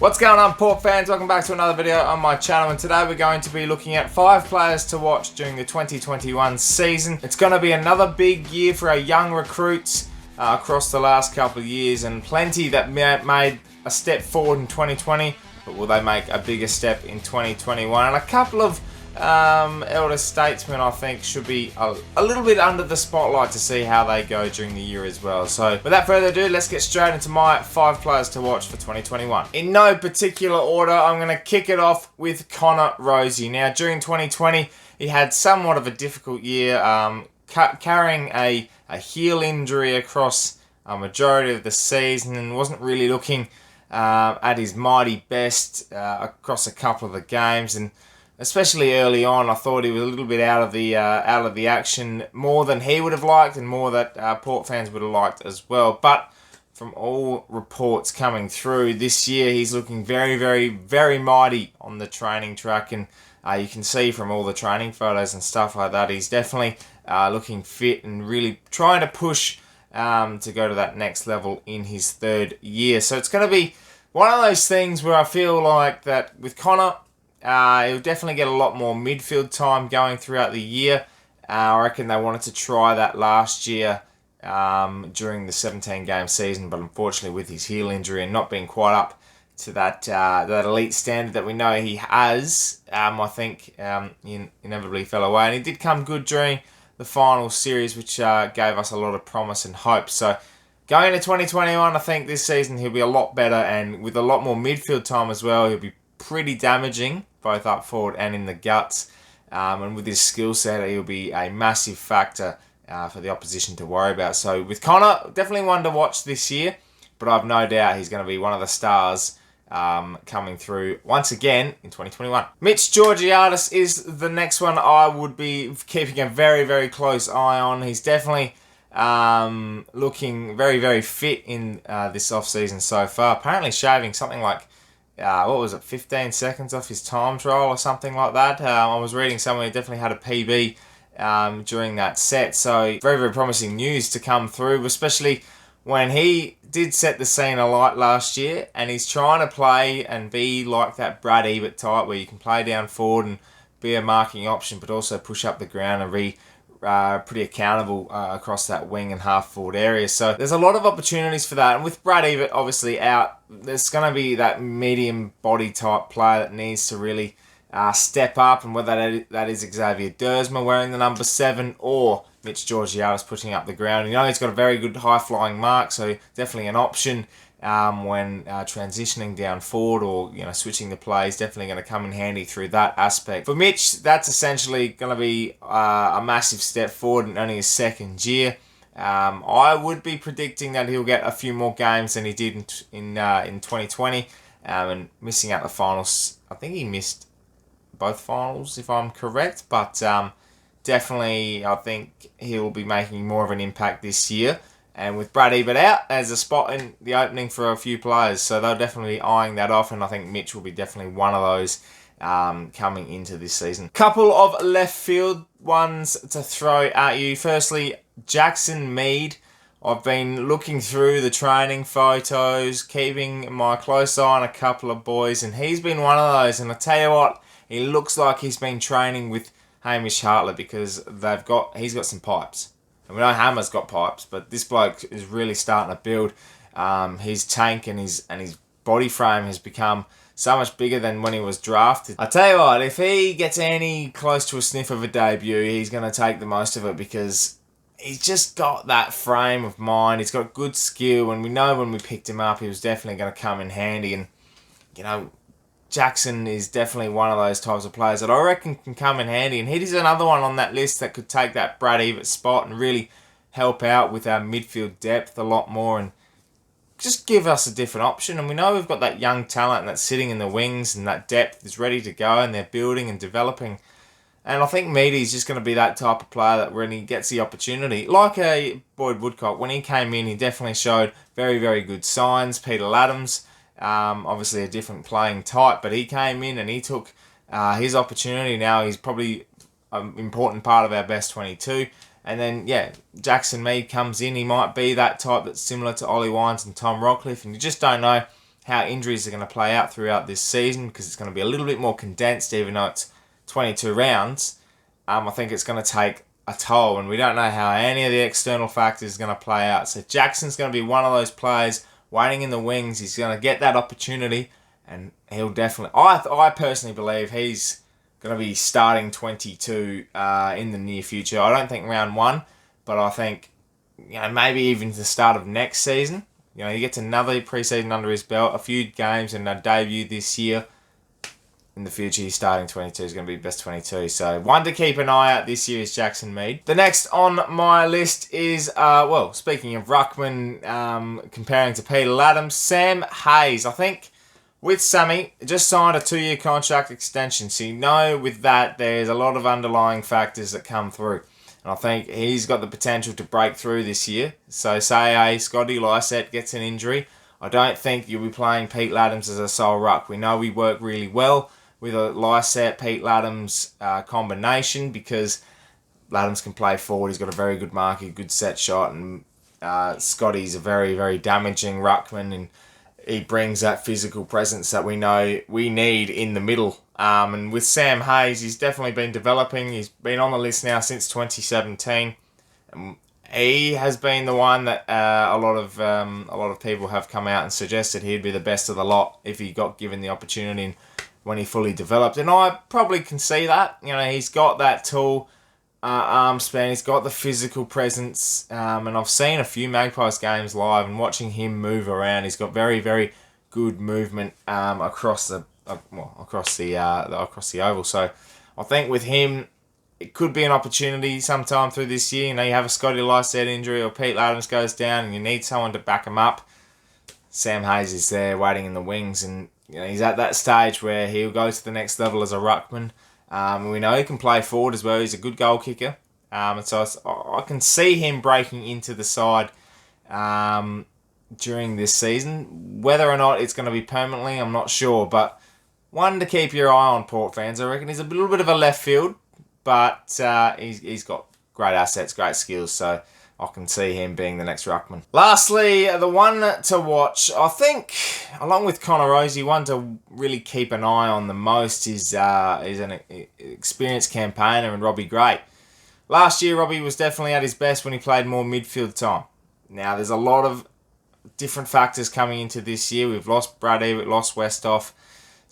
What's going on, Port fans? Welcome back to another video on my channel, and today we're going to be looking at 5 players to watch during the 2021 season. It's going to be another big year for our young recruits across the last couple of years, and plenty that made a step forward in 2020, but will they make a bigger step in 2021? And a couple of elder statesmen, I think, should be a little bit under the spotlight to see how they go during the year as well. So without further ado, let's get straight into my 5 players to watch for 2021. In no particular order, I'm going to kick it off with Connor Rozee. Now, during 2020, he had somewhat of a difficult year, carrying a heel injury across a majority of the season and wasn't really looking at his mighty best across a couple of the games. And especially early on, I thought he was a little bit out of the action, more than he would have liked and more that Port fans would have liked as well. But from all reports coming through this year, he's looking very, very, very mighty on the training track, and you can see from all the training photos and stuff like that, he's definitely looking fit and really trying to push to go to that next level in his 3rd year. So it's going to be one of those things where I feel like that with Connor, he'll definitely get a lot more midfield time going throughout the year. I reckon they wanted to try that last year during the 17-game season, but unfortunately with his heel injury and not being quite up to that elite standard that we know he has, I think he inevitably fell away. And he did come good during the final series, which gave us a lot of promise and hope. So going into 2021, I think this season he'll be a lot better, and with a lot more midfield time as well, he'll be pretty damaging, both up forward and in the guts. And with his skill set, he'll be a massive factor for the opposition to worry about. So with Connor, definitely one to watch this year, but I've no doubt he's going to be one of the stars coming through once again in 2021. Mitch Galea is the next one I would be keeping a very, very close eye on. He's definitely looking very, very fit in this off-season so far. Apparently shaving something like 15 seconds off his time trial or something like that. I was reading somewhere he definitely had a PB during that set. So very, very promising news to come through, especially when he did set the scene alight last year, and he's trying to play and be like that Brad Ebert type where you can play down forward and be a marking option, but also push up the ground and be pretty accountable across that wing and half forward area. So there's a lot of opportunities for that, and with Brad Ebert obviously out, there's going to be that medium body type player that needs to really step up, and whether that is Xavier Dersma wearing the number 7 or Mitch Galea putting up the ground. You know, he's got a very good high flying mark, so definitely an option when transitioning down forward or switching the plays. Definitely going to come in handy through that aspect. For Mitch, that's essentially going to be a massive step forward in only his 2nd year. I would be predicting that he'll get a few more games than he did in 2020, and missing out the finals. I think he missed both finals, if I'm correct, but definitely I think he'll be making more of an impact this year. And with Brad Ebert out, there's a spot in the opening for a few players, so they'll definitely be eyeing that off, and I think Mitch will be definitely one of those coming into this season. Couple of left field ones to throw at you. Firstly, Jackson Mead. I've been looking through the training photos, keeping my close eye on a couple of boys, and he's been one of those. And I tell you what, he looks like he's been training with Hamish Hartlett, because he's got some pipes. And we know Hammer's got pipes, but this bloke is really starting to build his tank, and his body frame has become so much bigger than when he was drafted. I tell you what, if he gets any close to a sniff of a debut, he's going to take the most of it, because he's just got that frame of mind. He's got good skill, and we know when we picked him up, he was definitely going to come in handy. And Jackson is definitely one of those types of players that I reckon can come in handy, and he's another one on that list that could take that Brad Ebert spot and really help out with our midfield depth a lot more and just give us a different option. And we know we've got that young talent that's sitting in the wings, and that depth is ready to go, and they're building and developing. And I think Meady's just going to be that type of player that when he gets the opportunity, like a Boyd Woodcock, when he came in, he definitely showed very, very good signs. Peter Laddams, obviously a different playing type, but he came in and he took his opportunity. Now he's probably an important part of our best 22. And then, Jackson Mead comes in. He might be that type that's similar to Ollie Wines and Tom Rockcliffe, and you just don't know how injuries are going to play out throughout this season, because it's going to be a little bit more condensed, even though it's 22 rounds. I think it's going to take a toll, and we don't know how any of the external factors are going to play out. So Jackson's going to be one of those players waiting in the wings. He's going to get that opportunity, and he'll definitely... I personally believe he's going to be starting 22 in the near future. I don't think round 1, but I think maybe even the start of next season. He gets another preseason under his belt, a few games, and a debut this year. In the future, he's starting 22. He's going to be best 22. So, one to keep an eye out this year is Jackson Mead. The next on my list is, speaking of ruckman, comparing to Peter Adams, Sam Hayes. I think with Sammy, just signed a 2-year contract extension. So, with that, there's a lot of underlying factors that come through. And I think he's got the potential to break through this year. So, say Scotty Lysett gets an injury, I don't think you'll be playing Pete Ladhams as a sole ruck. We know we work really well with a Lysett, Pete Ladhams combination, because Ladhams can play forward. He's got a very good mark, a good set shot, and Scotty's a very, very damaging ruckman, and he brings that physical presence that we know we need in the middle. And with Sam Hayes, he's definitely been developing. He's been on the list now since 2017. He has been the one that a lot of people have come out and suggested he'd be the best of the lot if he got given the opportunity and when he fully developed. And I probably can see that. He's got that tall arm span. He's got the physical presence. And I've seen a few Magpies games live, and watching him move around, he's got very, very good movement across the oval. So I think with him, it could be an opportunity sometime through this year. You have a Scotty Lysett injury, or Pete Ladhams goes down and you need someone to back him up. Sam Hayes is there waiting in the wings, and he's at that stage where he'll go to the next level as a ruckman. We know he can play forward as well. He's a good goal kicker. And so I can see him breaking into the side during this season. Whether or not it's going to be permanently, I'm not sure. But one to keep your eye on, Port fans. I reckon he's a little bit of a left field, but he's got great assets, great skills, so I can see him being the next ruckman. Lastly, the one to watch, I think, along with Connor Rozee, one to really keep an eye on the most is an experienced campaigner in Robbie Gray. Last year, Robbie was definitely at his best when he played more midfield time. Now, there's a lot of different factors coming into this year. We've lost Brady, we've lost Westhoff.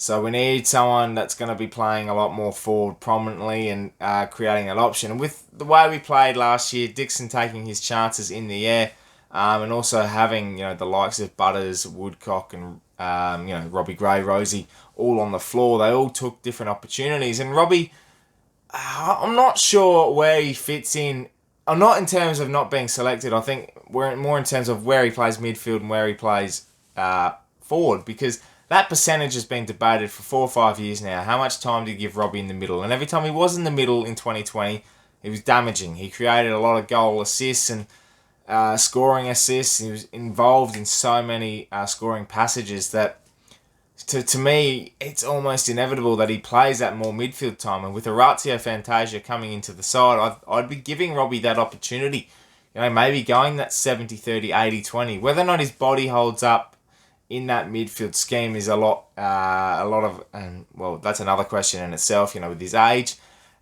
So we need someone that's going to be playing a lot more forward prominently and creating an option. And with the way we played last year, Dixon taking his chances in the air, and also having the likes of Butters, Woodcock, and Robbie Gray, Rozee, all on the floor, they all took different opportunities. And Robbie, I'm not sure where he fits in. I'm not in terms of not being selected. I think we're more in terms of where he plays midfield and where he plays forward, because that percentage has been debated for 4 or 5 years now. How much time do you give Robbie in the middle? And every time he was in the middle in 2020, he was damaging. He created a lot of goal assists and scoring assists. He was involved in so many scoring passages that, to me, it's almost inevitable that he plays that more midfield time. And with Orazio Fantasia coming into the side, I'd be giving Robbie that opportunity. Maybe going that 70-30, 80-20. Whether or not his body holds up in that midfield scheme is that's another question in itself, with his age.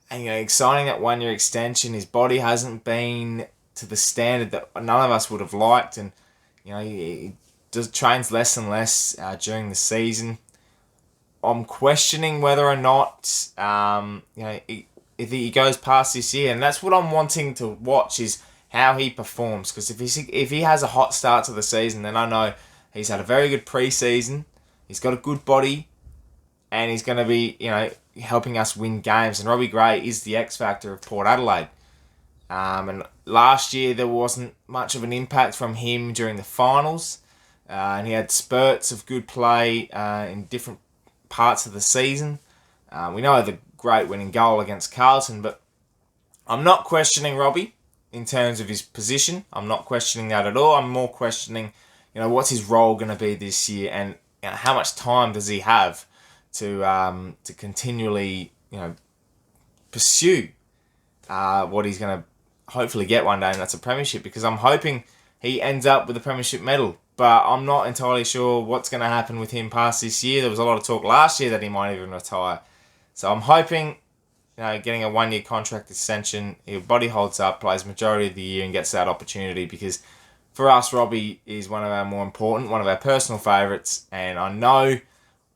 And, signing that 1-year extension, his body hasn't been to the standard that none of us would have liked. And, he trains less and less during the season. I'm questioning whether or not, if he goes past this year. And that's what I'm wanting to watch, is how he performs. Because if he has a hot start to the season, then I know he's had a very good pre-season. He's got a good body, and he's going to be, helping us win games. And Robbie Gray is the X factor of Port Adelaide. And last year there wasn't much of an impact from him during the finals, and he had spurts of good play in different parts of the season. We know the great winning goal against Carlton, but I'm not questioning Robbie in terms of his position. I'm not questioning that at all. I'm more questioning, what's his role going to be this year, and how much time does he have to continually, pursue what he's going to hopefully get one day, and that's a premiership. Because I'm hoping he ends up with a premiership medal but I'm not entirely sure what's going to happen with him past this year. There was a lot of talk last year that he might even retire. So I'm hoping, getting a 1-year contract extension, his body holds up, plays majority of the year and gets that opportunity, because for us, Robbie is one of our more important, one of our personal favourites, and I know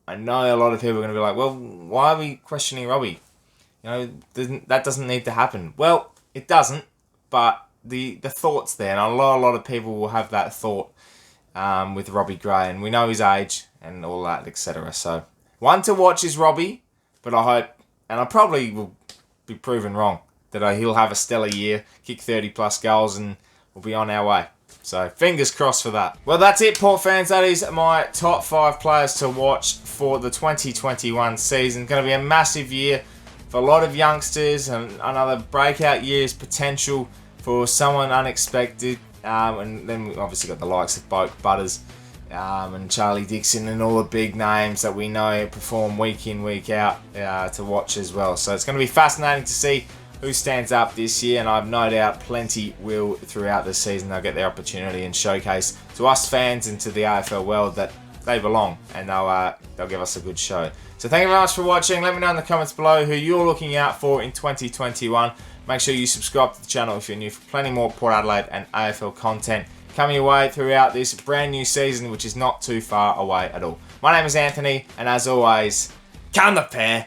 a lot of people are going to be like, well, why are we questioning Robbie? That doesn't need to happen. Well, it doesn't, but the thought's there, and a lot of people will have that thought with Robbie Gray, and we know his age and all that, etc. So, one to watch is Robbie, but I hope, and I probably will be proven wrong, that he'll have a stellar year, kick 30 plus goals, and we'll be on our way. So, fingers crossed for that. Well, that's it, Port fans. That is my top 5 players to watch for the 2021 season. Going to be a massive year for a lot of youngsters, and another breakout year's potential for someone unexpected. And then we've obviously got the likes of Butters and Charlie Dixon and all the big names that we know perform week in, week out to watch as well. So it's going to be fascinating to see who stands up this year, and I've no doubt plenty will throughout the season. They'll get their opportunity and showcase to us fans and to the AFL world that they belong, and they'll give us a good show. So thank you very much for watching. Let me know in the comments below who you're looking out for in 2021. Make sure you subscribe to the channel if you're new for plenty more Port Adelaide and AFL content coming your way throughout this brand new season, which is not too far away at all. My name is Anthony, and as always, come the pair.